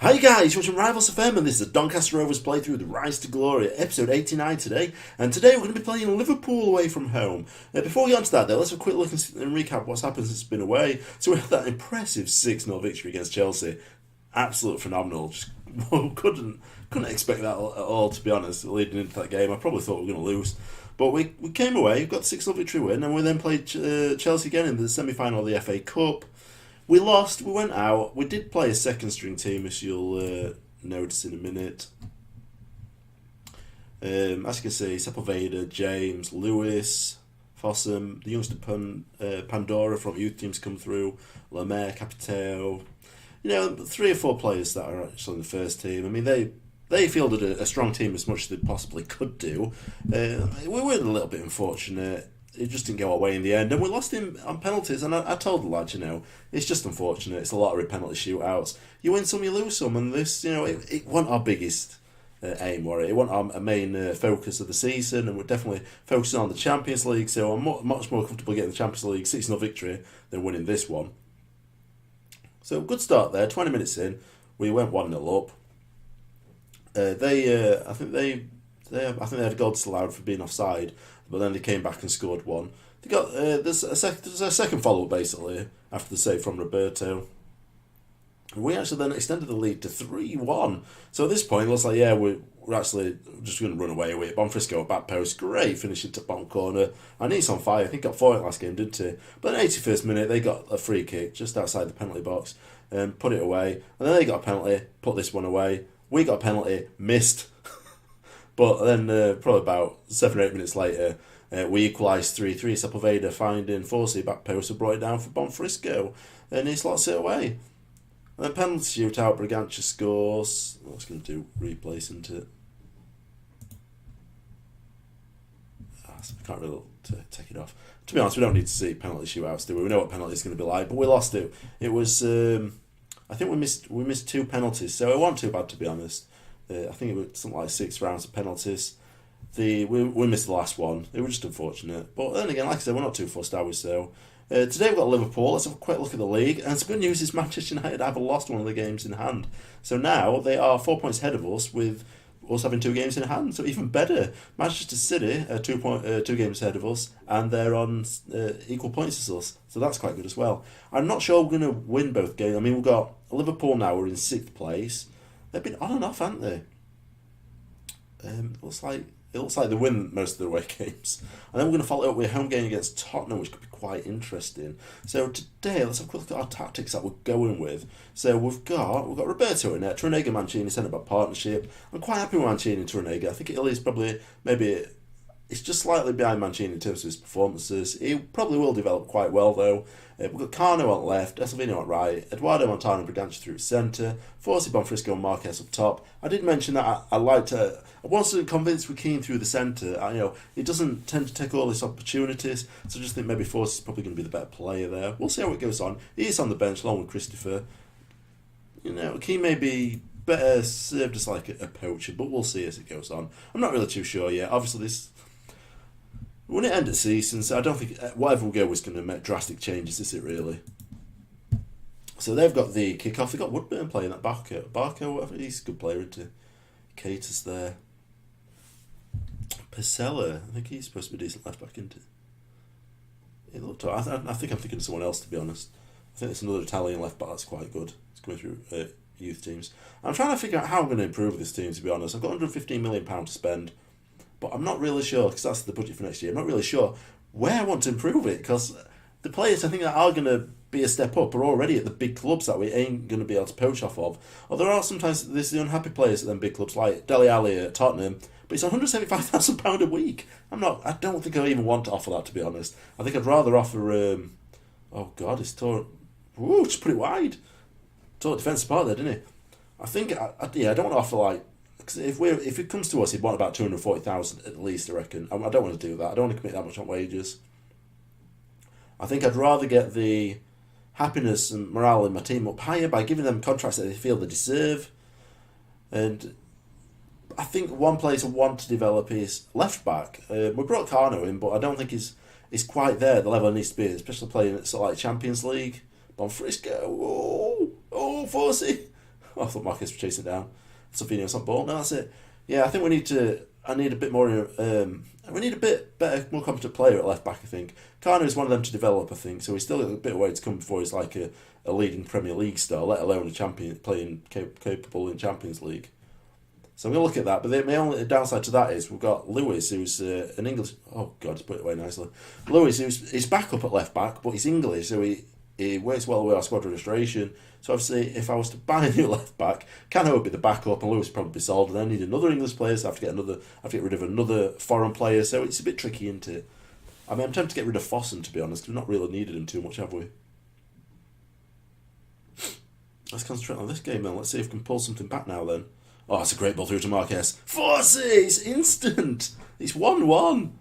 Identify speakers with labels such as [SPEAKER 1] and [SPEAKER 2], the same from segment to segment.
[SPEAKER 1] Hi guys, you're watching Rivals FM and this is a Doncaster Rovers playthrough The Rise to Glory, episode 89 today. And today we're going to be playing Liverpool away from home. Now, before we get on to that though, let's have a quick look and recap what's happened since it's been away. So we had that impressive 6-0 victory against Chelsea. Absolutely phenomenal. Just couldn't expect that at all, to be honest, leading into that game. I probably thought we were going to lose. But we came away, got the 6-0 victory win, and we then played Chelsea again in the semi-final of the FA Cup. We lost, we went out. We did play a second string team, as you'll notice in a minute. As you can see, Sepulveda, James, Lewis, Fossum, the youngster Pandora from youth teams come through, Lemaire, Capitao. You know, 3 or 4 players that are actually in the first team. I mean, they fielded a strong team as much as they possibly could do. We were a little bit unfortunate. It just didn't go our way in the end, and we lost him on penalties. And I told the lads, it's just unfortunate. It's a lottery penalty shootouts. You win some, you lose some, and this, it wasn't our biggest aim, or it wasn't our main focus of the season, and we're definitely focusing on the Champions League. So I'm much more comfortable getting the Champions League 6-0 victory than winning this one. So good start there. 20 minutes in, we went 1-0 up. I think they had a goal disallowed for being offside, but then they came back and scored one. They got there's a second follow-up basically after the save from Roberto. We actually then extended the lead to 3-1. So at this point, it looks like we're actually just going to run away with it. Bonfrisco back post, great finishing to bottom corner. And he's on fire. I think got 4 last game, didn't he? But in the 81st minute, they got a free kick just outside the penalty box and put it away. And then they got a penalty, put this one away. We got a penalty, missed. But then probably about 7 or 8 minutes later, we equalised 3-3. Sepulveda finding Forsey back post and brought it down for Bonfrisco. And he slots it away. And then penalty shootout, Bragança scores. What's going to do? Replace, isn't it? I can't really take it off. To be honest, we don't need to see penalty shootouts, do we? We know what penalty is going to be like, but we lost it. It was, I think we missed 2 penalties, so it wasn't too bad, to be honest. I think it was something like 6 rounds of penalties. We missed the last one. It was just unfortunate. But then again, like I said, we're not too fussed, are we? So today we've got Liverpool. Let's have a quick look at the league. And some good news is Manchester United haven't lost one of the games in hand. So now they are 4 points ahead of us, with us having 2 games in hand. So even better. Manchester City are 2 games ahead of us, and they're on equal points as us. So that's quite good as well. I'm not sure we're going to win both games. I mean, we've got Liverpool now. We're in 6th place. They've been on and off, haven't they? It looks like they win most of their away games. And then we're going to follow it up with a home game against Tottenham, which could be quite interesting. So today, let's have a quick look at our tactics that we're going with. So we've got Roberto in there, Torunarigha, Mancini, centre-back partnership. I'm quite happy with Mancini and Torunarigha. I think Italy's probably it's just slightly behind Mancini in terms of his performances. He probably will develop quite well though. We've got Carno on left, Esselvino on right, Eduardo Montano and Bragança through centre, Forsey, Bonfrisco and Marquez up top. I did mention that I wasn't convinced with Keane through the centre. He doesn't tend to take all his opportunities, so I just think maybe Forsey's probably going to be the better player there. We'll see how it goes on. He is on the bench along with Christopher. Keane may be better served as like a poacher, but we'll see as it goes on. I'm not really too sure yet. Obviously this... When it ends the season, so I don't think whatever we go is going to make drastic changes, is it really? So they've got the kick-off. They've got Woodburn playing that Barco, whatever. He's a good player, isn't he? Cater's there. Pesella, I think he's supposed to be decent left-back, isn't he? I think I'm thinking of someone else, to be honest. I think it's another Italian left-back that's quite good. It's coming through youth teams. I'm trying to figure out how I'm going to improve this team, to be honest. I've got £115 million to spend. But I'm not really sure, because that's the budget for next year. I'm not really sure where I want to improve it, because the players I think that are going to be a step up are already at the big clubs that we ain't going to be able to poach off of. Or there are sometimes there's the unhappy players at them big clubs, like Dele Alli at Tottenham, but it's £175,000 a week. I don't think I even want to offer that, to be honest. I think I'd rather offer, it's just put it wide. Tore defensive part there, didn't he? I think, I don't want to offer like, because if it comes to us, he'd want about 240,000 at least, I reckon. I don't want to do that. I don't want to commit that much on wages. I think I'd rather get the happiness and morale in my team up higher by giving them contracts that they feel they deserve. And I think one place I want to develop is left back. We brought Carno in, but I don't think he's quite there at the level he needs to be, especially playing at sort of like Champions League. Bonfrisco, Forsey. I thought Marquez was chasing down. Sofino's on ball. No, that's it. Yeah, I think we need to. I need a bit more. We need a bit better, more competent player at left back. I think Kana is one of them to develop. I think so. He's still got a bit of way to come before he's like a leading Premier League star, let alone a champion playing capable in Champions League. So I'm going to look at that. But the only downside to that is we've got Lewis, who's an English. Oh God, he's put it away nicely. Lewis, he's back up at left back, but he's English, so he works well with our squad registration. So obviously, if I was to buy a new left back, Cano would be the backup, and Lewis would probably be sold. And then I need another English player, so I have to get rid of another foreign player. So it's a bit tricky, isn't it? I mean, I'm tempted to get rid of Fossen, to be honest, because we've not really needed him too much, have we? Let's concentrate on this game then. Let's see if we can pull something back now then. Oh, it's a great ball through to Marquez. Fosse! It's instant! It's 1-1.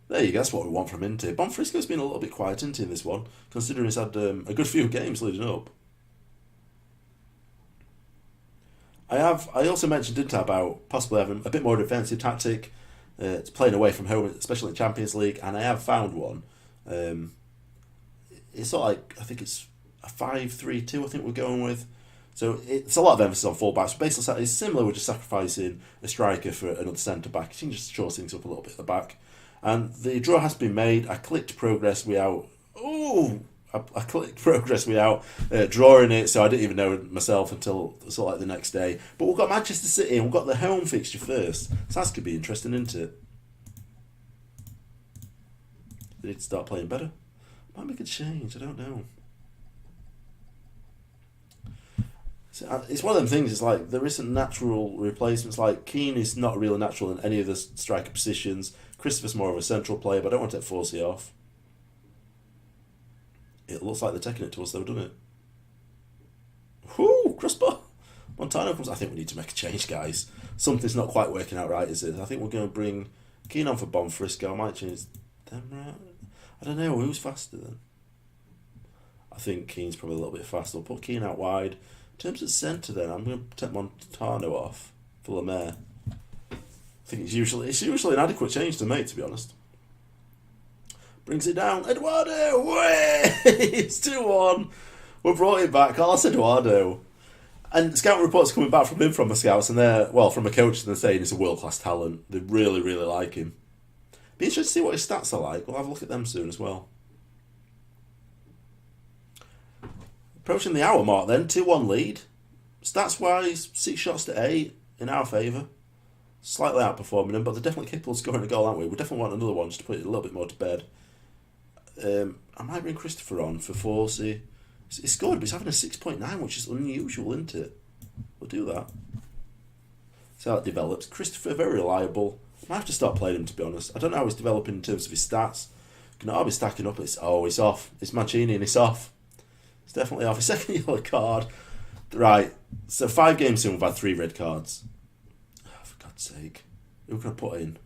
[SPEAKER 1] There you go, that's what we want from Inter. Bonfrisco's been a little bit quiet, isn't he, in this one, considering he's had a good few games leading up. I also mentioned, didn't I, about possibly having a bit more defensive tactic. It's playing away from home, especially in Champions League, and I have found one. It's sort of like, I think it's a 5-3-2, I think we're going with. So it's a lot of emphasis on full-backs. Basically, it's similar, we're just sacrificing a striker for another centre-back. You can just shore things up a little bit at the back. And the draw has been made. I clicked progress without... Ooh! I clicked progress without drawing it, so I didn't even know it myself until sort of like the next day. But we've got Manchester City and we've got the home fixture first. So that's going to be interesting, isn't it? They need to start playing better. Might make a change, I don't know. So it's one of them things, it's like there isn't natural replacements. Like Keane is not really natural in any of the striker positions. Christopher's more of a central player, but I don't want to take Forsey off. It looks like they're taking it to us though, doesn't it? Whoo! Crossbar! Montano comes... I think we need to make a change, guys. Something's not quite working out right, is it? I think we're going to bring Keane on for Bonfrisco. I might change them right. I don't know, who's faster then? I think Keane's probably a little bit faster. We'll put Keane out wide. In terms of centre then, I'm going to take Montano off for Lemaire. I think it's usually an adequate change to make, to be honest. Brings it down. Eduardo! Way! It's 2-1. We brought it back. Carlos Eduardo. And scout reports coming back from him from the scouts, and from a coach, and they're saying he's a world-class talent. They really, really like him. Be interested to see what his stats are like. We'll have a look at them soon as well. Approaching the hour mark then. 2-1 lead. Stats-wise, 6 shots to 8 in our favour. Slightly outperforming them, but they're definitely capable of scoring a goal, aren't we? We definitely want another one just to put it a little bit more to bed. I might bring Christopher on for Forsey. He scored, but he's having a 6.9, which is unusual, isn't it? We'll do that. See how it develops. Christopher, very reliable. I might have to start playing him, to be honest. I don't know how he's developing in terms of his stats. Can be stacking up. He's off. It's Mancini and he's off. It's definitely off. His second yellow card. Right, so 5 games in, we've had 3 red cards. Oh, for God's sake. Who can I put in?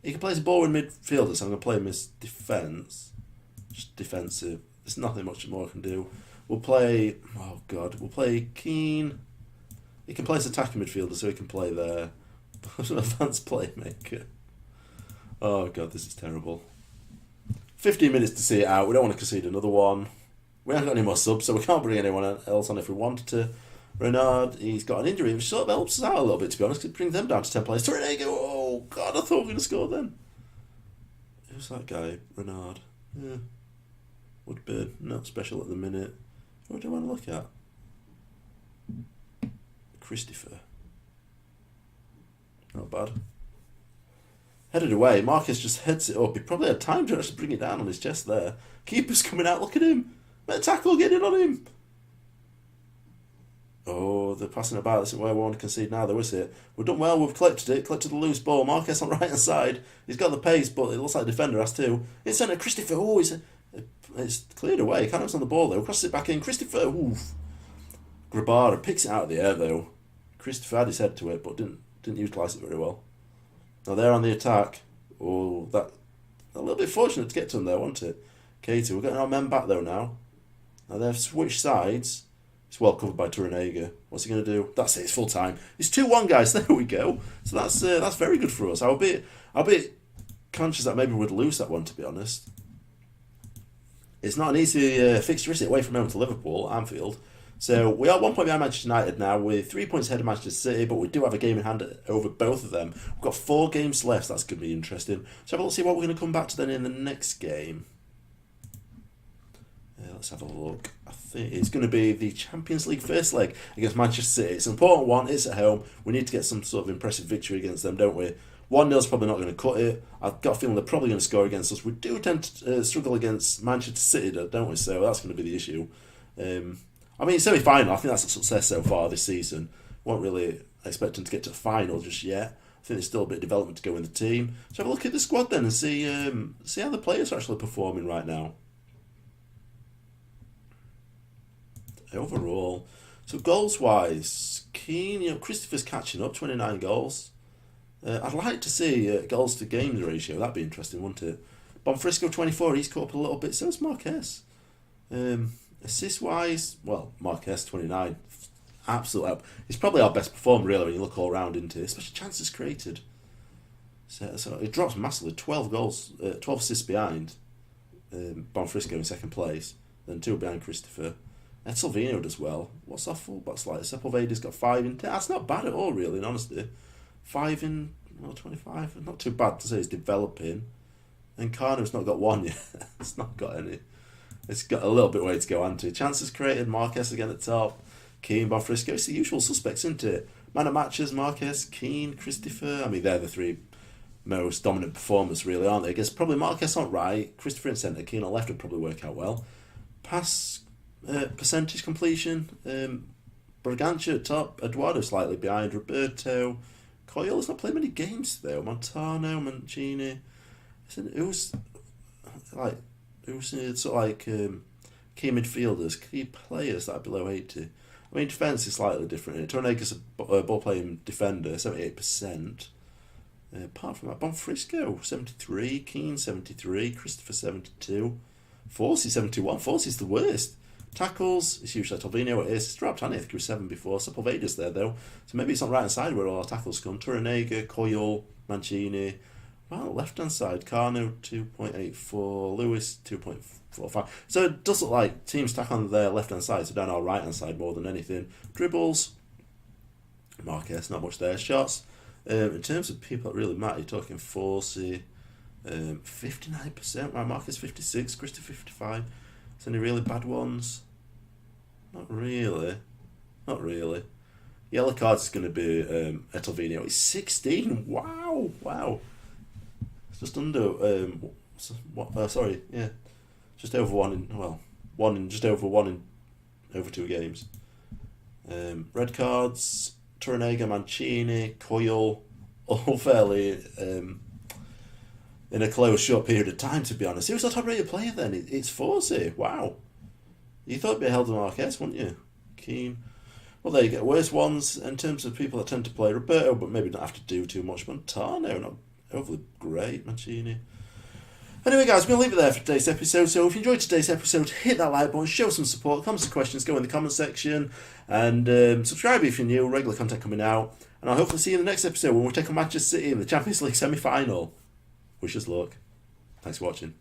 [SPEAKER 1] He can play as a ball in midfielder, so I'm going to play him as defence. Just defensive. There's nothing much more I can do. We'll play... Oh, God. We'll play Keane. He can play as attacking midfielder, so he can play there. An advanced playmaker. Oh, God, this is terrible. 15 minutes to see it out. We don't want to concede another one. We haven't got any more subs, so we can't bring anyone else on if we wanted to. Renard, he's got an injury, which sort of helps us out a little bit, to be honest. It brings them down to 10 players. Torrenego, oh God, I thought we were going to score then. Who's that guy? Renard. Yeah. Woodburn, not special at the minute. What do I want to look at? Christopher. Not bad. Headed away. Marcus just heads it up. He probably had time to actually bring it down on his chest there. Keeper's coming out. Look at him. Met a tackle, get in on him. Oh, they're passing about. This is where we want to concede now, though, is it? We've done well. We've collected it. Collected the loose ball. Marquez on the right-hand side. He's got the pace, but it looks like the defender has to. It's centre. Christopher. Oh, it's cleared away. Canon's on the ball, though. Crosses it back in. Christopher. Oof. Grabara picks it out of the air, though. Christopher had his head to it, but didn't utilise it very well. Now they're on the attack. Oh, that a little bit fortunate to get to him there, wasn't it? Katie, we're getting our men back, though, now. Now they've switched sides. It's well covered by Torrenego. What's he going to do? That's it. It's full time. It's 2-1, guys. There we go. So that's very good for us. I'll be conscious that maybe we'd lose that one, to be honest. It's not an easy fixture, is it? Away from home to Liverpool, Anfield. So we are 1 point behind Manchester United now, with 3 points ahead of Manchester City, but we do have a game in hand over both of them. We've got 4 games left, that's going to be interesting. So let's see what we're going to come back to then in the next game. Let's have a look. I think it's going to be the Champions League first leg against Manchester City. It's an important one, it's at home. We need to get some sort of impressive victory against them, don't we? 1-0 is probably not going to cut it. I've got a feeling they're probably going to score against us. We do tend to struggle against Manchester City, don't we? So that's going to be the issue. I mean, semi-final, I think that's a success so far this season. Won't really expect them to get to the final just yet. I think there's still a bit of development to go in the team. So have a look at the squad then and see how the players are actually performing right now. Overall, so goals-wise, Keane, Christopher's catching up, 29 goals. I'd like to see goals to games ratio. That'd be interesting, wouldn't it? Bonfrisco 24. He's caught up a little bit. So is Marquez. Assist wise, well, Marquez 29. Absolutely up. He's probably our best performer really when you look all round into it, especially chances created. So it drops massively. 12 goals, 12 assists behind Bonfrisco in second place. Then 2 behind Christopher. Salvino does well. What's our fullbacks like? Sepulveda's got 5 in 10. That's not bad at all, really, in honesty. 5 in 25. Not too bad to say he's developing. And Carno's not got 1 yet. It's not got any. It's got a little bit way to go on to. Chances created, Marquez again at the top. Keane, Bonfrisco. It's the usual suspects, isn't it? Man of matches, Marquez, Keane, Christopher. I mean, they're the 3 most dominant performers, really, aren't they? I guess probably Marquez on right, Christopher in centre, Keane on left would probably work out well. Pass percentage completion, Bragantia at top, Eduardo slightly behind, Roberto, Coyola's not playing many games though, Montano, Mancini. Who's sort of like key midfielders, key players that are below 80. I mean, defence is slightly different. Torrenega's a ball-playing defender, 78%. Apart from that, Bonfrisco, 73, Keane, 73, Christopher, 72, Forsey, 71. Forsey's the worst. Tackles, it's usually Salvino, it is. It's dropped, I think he was 7 before. Sepulveda's there, though. So maybe it's on right-hand side where all our tackles come. Torrenega, Coyle, Mancini. Well, left-hand side, Carno, 2.84. Lewis, 2.45. So it does look like teams tack on their left-hand side, so down our right-hand side more than anything. Dribbles, Marquez, not much there. Shots, in terms of people that really matter, you're talking Forsey, 59%. Right, Marquez, 56. Christopher, 55. Is any really bad ones? Not really. Not really. Yellow cards is going to be Etelvino. It's 16. Wow. Wow. It's just under. Sorry. Yeah. Just over 1 in. Well, 1 in. Just over 1 in. Over 2 games. Red cards. Torrenega, Mancini, Coyle. All fairly. In a close, short period of time, to be honest. Who's the top-rated player then? It's Forsey. Wow. You thought it'd be held to Marquez, wouldn't you? Keane. Well, there you go. Worst ones in terms of people that tend to play Roberto, but maybe not have to do too much. Montano, not overly great. Mancini. Anyway, guys, we're going to leave it there for today's episode. So if you enjoyed today's episode, hit that like button, show some support, comments and questions, go in the comment section, and subscribe if you're new. Regular content coming out. And I'll hopefully see you in the next episode when we take on Manchester City in the Champions League semi-final. Wish us luck. Thanks for watching.